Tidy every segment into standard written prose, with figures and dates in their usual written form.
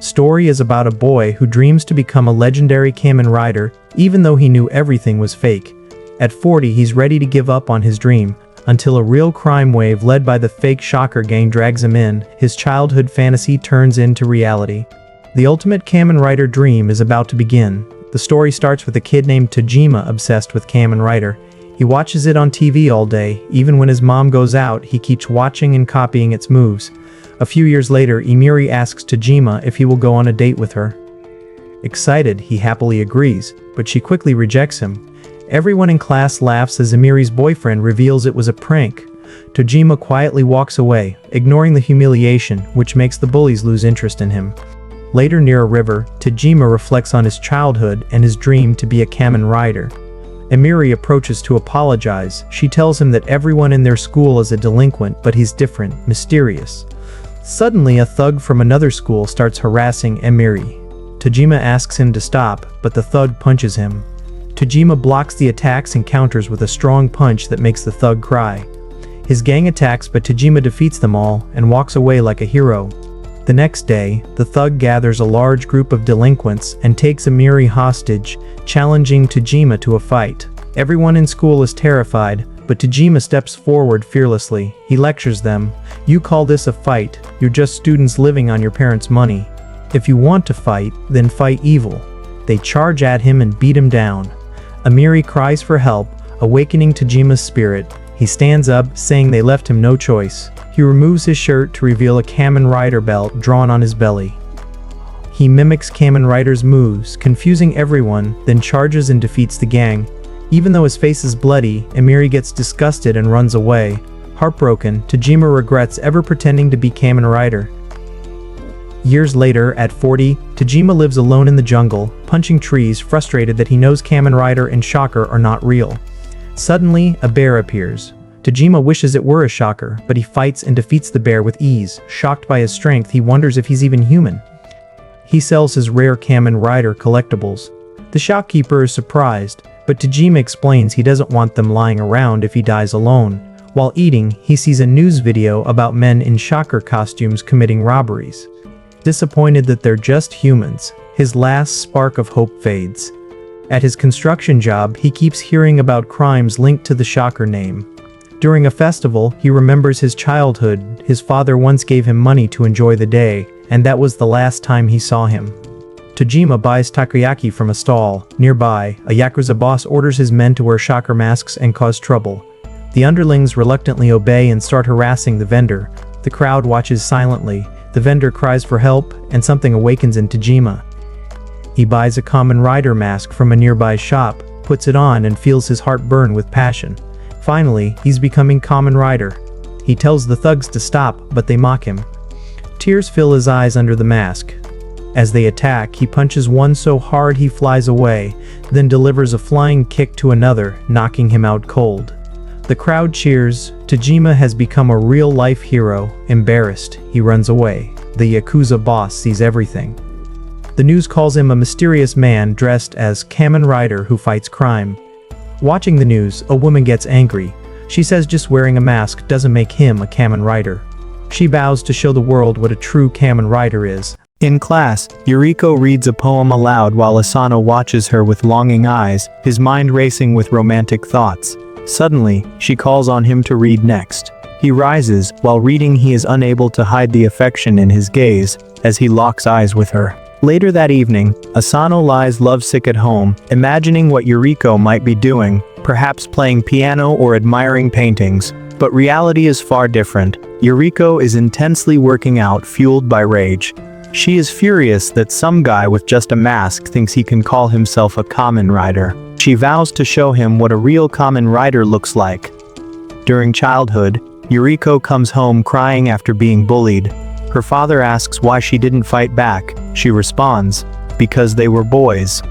Story is about a boy who dreams to become a legendary Kamen Rider, even though he knew everything was fake. At 40, he's ready to give up on his dream, until a real crime wave led by the fake Shocker gang drags him in. His childhood fantasy turns into reality. The ultimate Kamen Rider dream is about to begin. The story starts with a kid named Tojima obsessed with Kamen Rider. He watches it on TV all day. Even when his mom goes out, he keeps watching and copying its moves. A few years later, Emiri asks Tojima if he will go on a date with her. Excited, he happily agrees, but she quickly rejects him. Everyone in class laughs as Emiri's boyfriend reveals it was a prank. Tojima quietly walks away, ignoring the humiliation, which makes the bullies lose interest in him. Later near a river, Tojima reflects on his childhood and his dream to be a Kamen Rider. Emiri approaches to apologize. She tells him that everyone in their school is a delinquent, but he's different, mysterious. Suddenly, a thug from another school starts harassing Emiri. Tojima asks him to stop, but the thug punches him. Tojima blocks the attacks and counters with a strong punch that makes the thug cry. His gang attacks, but Tojima defeats them all and walks away like a hero. The next day, the thug gathers a large group of delinquents and takes Emiri hostage, challenging Tojima to a fight. Everyone in school is terrified, but Tojima steps forward fearlessly. He lectures them. "You call this a fight? You're just students living on your parents' money. If you want to fight, then fight evil." They charge at him and beat him down. Emiri cries for help, awakening Tojima's spirit. He stands up, saying they left him no choice. He removes his shirt to reveal a Kamen Rider belt drawn on his belly. He mimics Kamen Rider's moves, confusing everyone, then charges and defeats the gang. Even though his face is bloody, Emiri gets disgusted and runs away. Heartbroken, Tojima regrets ever pretending to be Kamen Rider. Years later, at 40, Tojima lives alone in the jungle, punching trees, frustrated that he knows Kamen Rider and Shocker are not real. Suddenly, a bear appears. Tojima wishes it were a Shocker, but he fights and defeats the bear with ease. Shocked by his strength, he wonders if he's even human. He sells his rare Kamen Rider collectibles. The shopkeeper is surprised, but Tojima explains he doesn't want them lying around if he dies alone. While eating, he sees a news video about men in Shocker costumes committing robberies. Disappointed that they're just humans, his last spark of hope fades. At his construction job, he keeps hearing about crimes linked to the Shocker name. During a festival, he remembers his childhood. His father once gave him money to enjoy the day, and that was the last time he saw him. Tojima buys takoyaki from a stall. Nearby, a Yakuza boss orders his men to wear Shocker masks and cause trouble. The underlings reluctantly obey and start harassing the vendor. The crowd watches silently. The vendor cries for help, and something awakens in Tojima. He buys a Kamen Rider mask from a nearby shop, puts it on and feels his heart burn with passion. Finally, he's becoming Kamen Rider. He tells the thugs to stop, but they mock him. Tears fill his eyes under the mask. As they attack, he punches one so hard he flies away, then delivers a flying kick to another, knocking him out cold. The crowd cheers. Tojima has become a real-life hero. Embarrassed, he runs away. The Yakuza boss sees everything. The news calls him a mysterious man dressed as Kamen Rider who fights crime. Watching the news, a woman gets angry. She says just wearing a mask doesn't make him a Kamen Rider. She vows to show the world what a true Kamen Rider is. In class, Yuriko reads a poem aloud while Asano watches her with longing eyes, his mind racing with romantic thoughts. Suddenly, she calls on him to read next. He rises. While reading, he is unable to hide the affection in his gaze as he locks eyes with her. Later that evening, Asano lies lovesick at home, imagining what Yuriko might be doing, perhaps playing piano or admiring paintings. But reality is far different. Yuriko is intensely working out, fueled by rage. She is furious that some guy with just a mask thinks he can call himself a Kamen Rider. She vows to show him what a real Kamen Rider looks like. During childhood, Yuriko comes home crying after being bullied. Her father asks why she didn't fight back. She responds, "Because they were boys."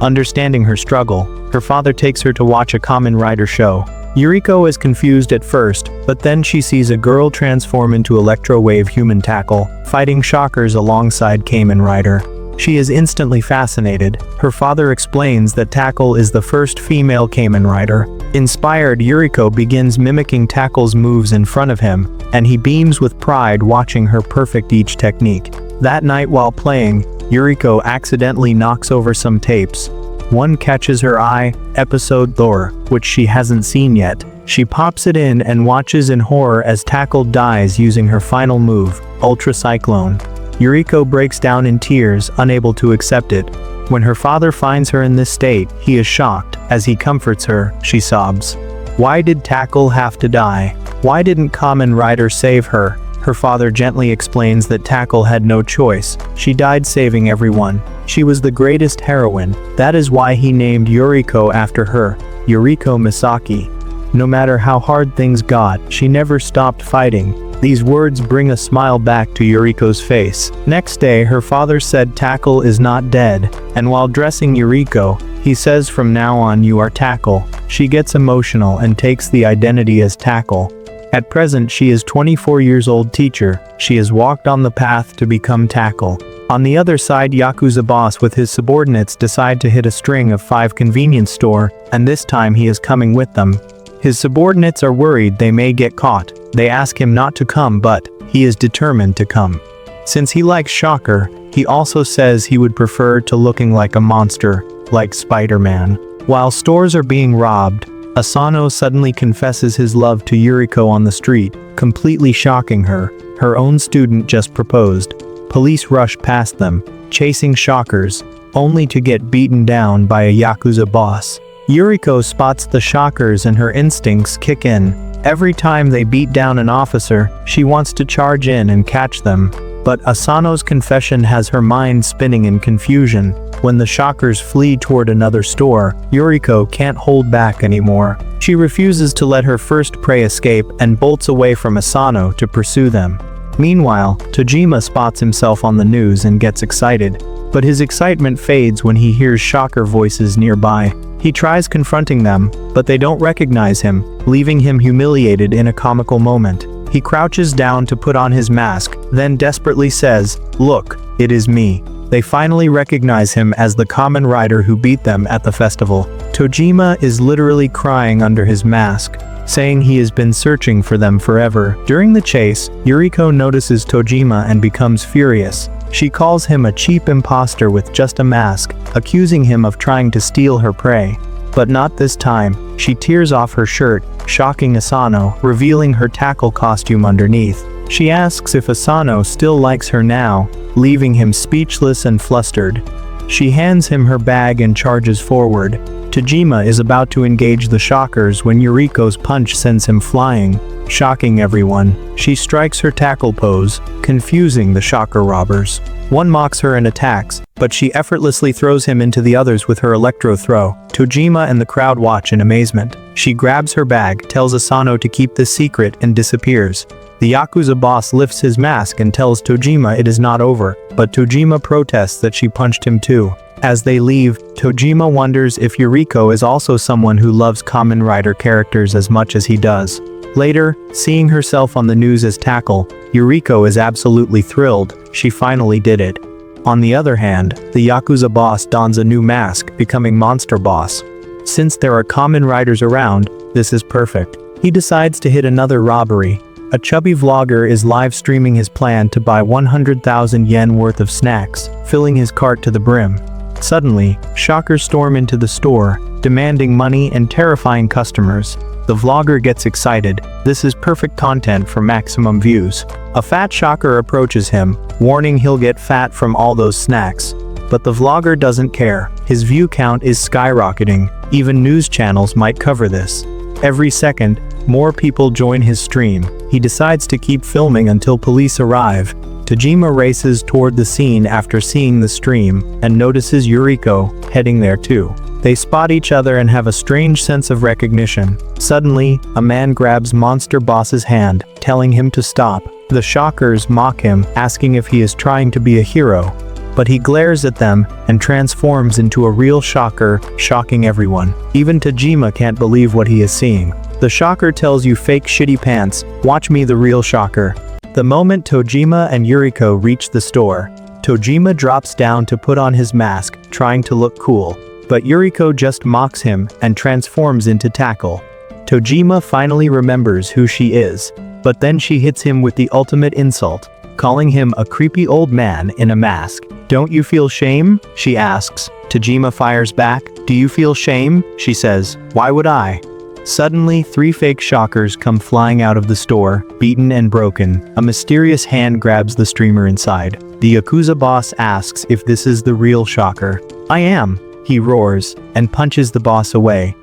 Understanding her struggle, her father takes her to watch a Kamen Rider show. Yuriko is confused at first, but then she sees a girl transform into Electro-Wave Human Tackle, fighting Shockers alongside Kamen Rider. She is instantly fascinated. Her father explains that Tackle is the first female Kamen Rider. Inspired, Yuriko begins mimicking Tackle's moves in front of him, and he beams with pride watching her perfect each technique. That night while playing, Yuriko accidentally knocks over some tapes. One catches her eye, episode Thor, which she hasn't seen yet. She pops it in and watches in horror as Tackle dies using her final move, Ultra Cyclone. Yuriko breaks down in tears, unable to accept it. When her father finds her in this state, he is shocked. As he comforts her, she sobs. Why did Tackle have to die? Why didn't Kamen Rider save her? Her father gently explains that Tackle had no choice. She died saving everyone. She was the greatest heroine. That is why he named Yuriko after her, Yuriko Misaki. No matter how hard things got, she never stopped fighting. These words bring a smile back to Yuriko's face. Next day, her father said Tackle is not dead, and while dressing Yuriko, he says from now on you are Tackle. She gets emotional and takes the identity as Tackle. At present she is 24 years old teacher. She has walked on the path to become Tackle. On the other side, Yakuza boss with his subordinates decide to hit a string of 5 convenience store, and this time he is coming with them. His subordinates are worried they may get caught. They ask him not to come, but he is determined to come. Since he likes Shocker, he also says he would prefer to looking like a monster, like Spider-Man. While stores are being robbed, Asano suddenly confesses his love to Yuriko on the street, completely shocking her. Her own student just proposed. Police rush past them, chasing Shockers, only to get beaten down by a Yakuza boss. Yuriko spots the Shockers and her instincts kick in. Every time they beat down an officer, she wants to charge in and catch them. But Asano's confession has her mind spinning in confusion. When the Shockers flee toward another store, Yuriko can't hold back anymore. She refuses to let her first prey escape and bolts away from Asano to pursue them. Meanwhile, Tojima spots himself on the news and gets excited. But his excitement fades when he hears Shocker voices nearby. He tries confronting them, but they don't recognize him, leaving him humiliated in a comical moment. He crouches down to put on his mask, then desperately says, "Look, it is me." They finally recognize him as the Kamen Rider who beat them at the festival. Tojima is literally crying under his mask, saying he has been searching for them forever. During the chase, Yuriko notices Tojima and becomes furious. She calls him a cheap imposter with just a mask, accusing him of trying to steal her prey. But not this time. She tears off her shirt, shocking Asano, revealing her Tackle costume underneath. She asks if Asano still likes her now, leaving him speechless and flustered. She hands him her bag and charges forward. Tojima is about to engage the Shockers when Yuriko's punch sends him flying, shocking everyone. She strikes her Tackle pose, confusing the Shocker robbers. One mocks her and attacks, but she effortlessly throws him into the others with her electro throw. Tojima and the crowd watch in amazement. She grabs her bag, tells Asano to keep the secret, and disappears. The Yakuza boss lifts his mask and tells Tojima it is not over, but Tojima protests that she punched him too. As they leave, Tojima wonders if Yuriko is also someone who loves Kamen Rider characters as much as he does. Later, seeing herself on the news as Tackle, Yuriko is absolutely thrilled. She finally did it. On the other hand, the Yakuza boss dons a new mask, becoming Monster Boss. Since there are Kamen Riders around, this is perfect. He decides to hit another robbery. A chubby vlogger is live streaming his plan to buy 100,000 yen worth of snacks, filling his cart to the brim. Suddenly, Shockers storm into the store, demanding money and terrifying customers. The vlogger gets excited. This is perfect content for maximum views. A fat Shocker approaches him, warning he'll get fat from all those snacks. But the vlogger doesn't care. His view count is skyrocketing. Even news channels might cover this. Every second, more people join his stream. He decides to keep filming until police arrive. Tojima races toward the scene after seeing the stream, and notices Yuriko heading there too. They spot each other and have a strange sense of recognition. Suddenly, a man grabs Monster Boss's hand, telling him to stop. The Shockers mock him, asking if he is trying to be a hero. But he glares at them and transforms into a real Shocker, shocking everyone. Even Tojima can't believe what he is seeing. The Shocker tells you fake shitty pants, watch me the real Shocker. The moment Tojima and Yuriko reach the store, Tojima drops down to put on his mask, trying to look cool. But Yuriko just mocks him and transforms into Tackle. Tojima finally remembers who she is, but then she hits him with the ultimate insult. calling him a creepy old man in a mask. "Don't you feel shame?" she asks. Tojima fires back. "Do you feel shame?" she says. "Why would I?" Suddenly, 3 fake shockers come flying out of the store, beaten and broken. A mysterious hand grabs the streamer inside. The Yakuza boss asks if this is the real shocker. "I am," he roars, and punches the boss away.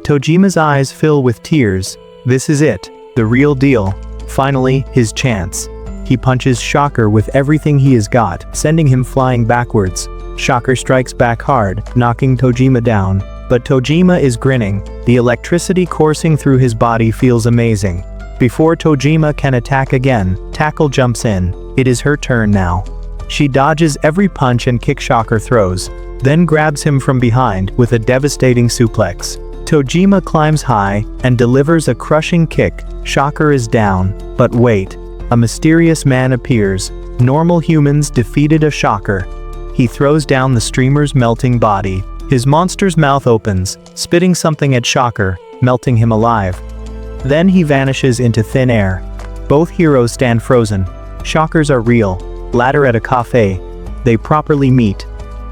Tojima's eyes fill with tears. This is it, the real deal. Finally, his chance. He punches Shocker with everything he has got, sending him flying backwards. Shocker strikes back hard, knocking Tojima down. But Tojima is grinning. The electricity coursing through his body feels amazing. Before Tojima can attack again, Tackle jumps in. It is her turn now. She dodges every punch and kick Shocker throws, then grabs him from behind with a devastating suplex. Tojima climbs high and delivers a crushing kick. Shocker is down. But wait. A mysterious man appears. Normal humans defeated a Shocker. He throws down the streamer's melting body. His monster's mouth opens, spitting something at Shocker, melting him alive. Then he vanishes into thin air. Both heroes stand frozen. Shockers are real. Later at a cafe, they properly meet.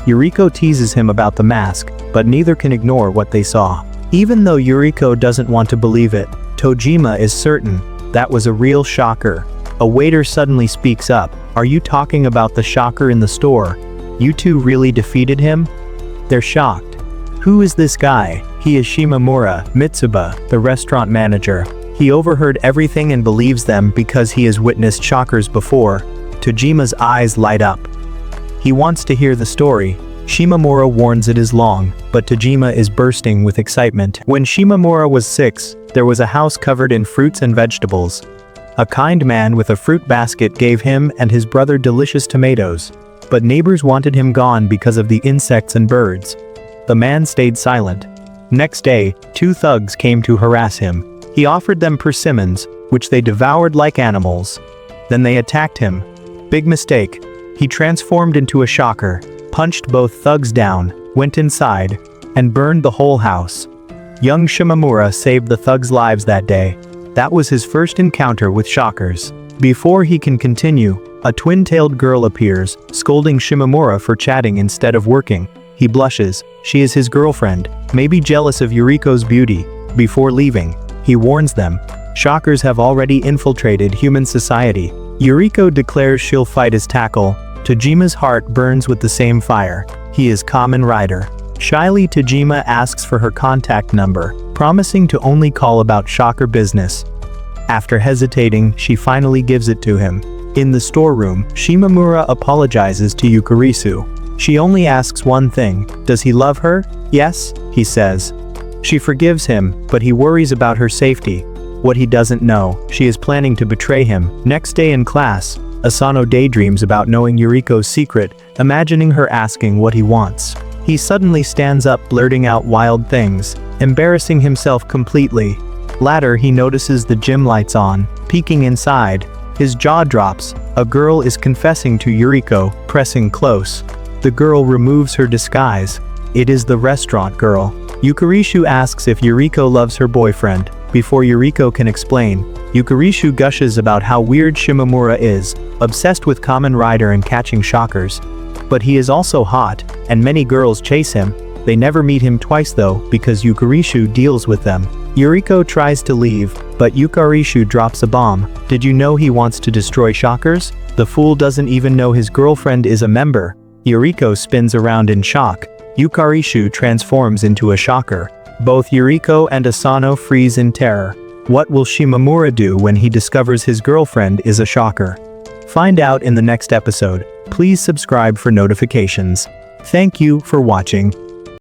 Yuriko teases him about the mask, but neither can ignore what they saw. Even though Yuriko doesn't want to believe it, Tojima is certain that was a real Shocker. A waiter suddenly speaks up. "Are you talking about the Shocker in the store? You two really defeated him?" They're shocked. Who is this guy? He is Shimamura Mitsuba, the restaurant manager. He overheard everything and believes them because he has witnessed Shockers before. Tojima's eyes light up. He wants to hear the story. Shimamura warns it is long, but Tojima is bursting with excitement. When Shimamura was 6, there was a house covered in fruits and vegetables. A kind man with a fruit basket gave him and his brother delicious tomatoes. But neighbors wanted him gone because of the insects and birds. The man stayed silent. Next day, 2 thugs came to harass him. He offered them persimmons, which they devoured like animals. Then they attacked him. Big mistake. He transformed into a Shocker, punched both thugs down, went inside, and burned the whole house. Young Shimamura saved the thugs' lives that day. That was his first encounter with Shockers. Before he can continue, a twin-tailed girl appears, scolding Shimamura for chatting instead of working. He blushes. She is his girlfriend, maybe jealous of Yuriko's beauty. Before leaving, he warns them. Shockers have already infiltrated human society. Yuriko declares she'll fight as Tackle. Tojima's heart burns with the same fire. He is Kamen Rider. Shyly, Tojima asks for her contact number, promising to only call about Shocker business. After hesitating, she finally gives it to him. In the storeroom, Shimamura apologizes to Yukarisu. She only asks one thing. Does he love her? Yes, he says. She forgives him, but he worries about her safety. What he doesn't know, she is planning to betray him. Next day in class, Asano daydreams about knowing Yuriko's secret, imagining her asking what he wants. He suddenly stands up, blurting out wild things, embarrassing himself completely. Later, he notices the gym lights on. Peeking inside, his jaw drops. A girl is confessing to Yuriko, pressing close. The girl removes her disguise. It is the restaurant girl. Yukarisu asks if Yuriko loves her boyfriend. Before Yuriko can explain, Yukarisu gushes about how weird Shimamura is, obsessed with Kamen Rider and catching Shockers. But he is also hot, and many girls chase him. They never meet him twice though, because Yukarisu deals with them. Yuriko tries to leave, but Yukarisu drops a bomb. Did you know he wants to destroy Shockers? The fool doesn't even know his girlfriend is a member. Yuriko spins around in shock. Yukarisu transforms into a Shocker. Both Yuriko and Asano freeze in terror. What will Shimamura do when he discovers his girlfriend is a Shocker? Find out in the next episode. Please subscribe for notifications. Thank you for watching.